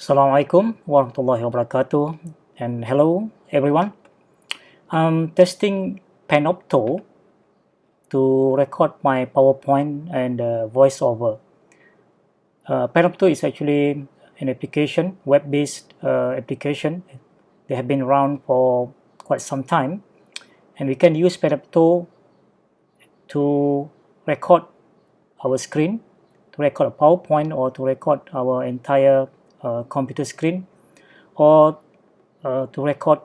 Assalamualaikum warahmatullahi wabarakatuh, and hello everyone. I'm testing Panopto to record my PowerPoint and voiceover. Panopto is actually an application, web-based application. They have been around for quite some time, and we can use Panopto to record our screen, to record a PowerPoint, or to record our entire computer screen, or to record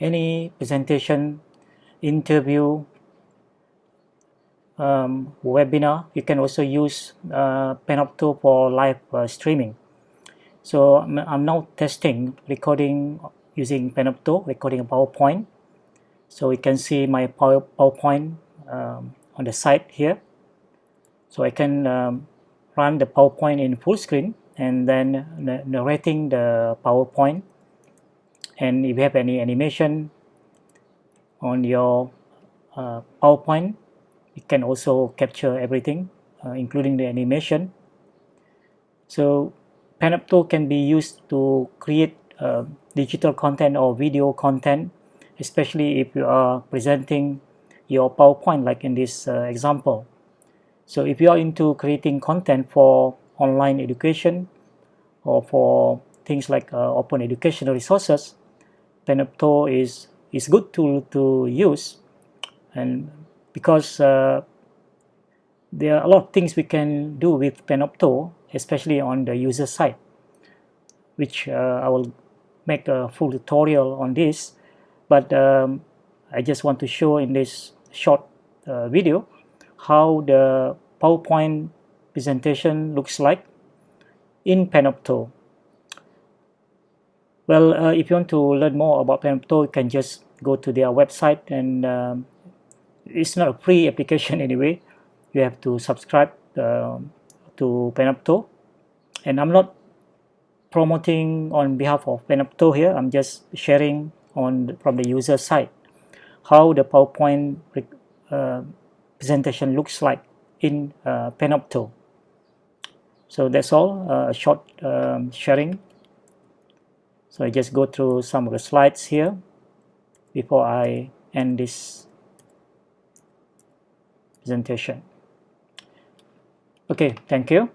any presentation, interview, webinar. You can also use Panopto for live streaming. So I'm now testing recording using Panopto, recording a PowerPoint. So you can see my PowerPoint on the side here. So I can run the PowerPoint in full screen and then narrating the PowerPoint. And if you have any animation on your PowerPoint, you can also capture everything, including the animation. So Panopto can be used to create digital content or video content, especially if you are presenting your PowerPoint, like in this example. So if you are into creating content for online education or for things like open educational resources, Panopto is good tool to use, and because there are a lot of things we can do with Panopto, especially on the user side, which I will make a full tutorial on this, but I just want to show in this short video how the PowerPoint presentation looks like in Panopto. Well, if you want to learn more about Panopto, you can just go to their website, and it's not a free application anyway. You have to subscribe to Panopto, and I'm not promoting on behalf of Panopto here. I'm just sharing from the user side how the PowerPoint presentation looks like in Panopto. So that's all, a short sharing. So I just go through some of the slides here before I end this presentation. Okay, thank you.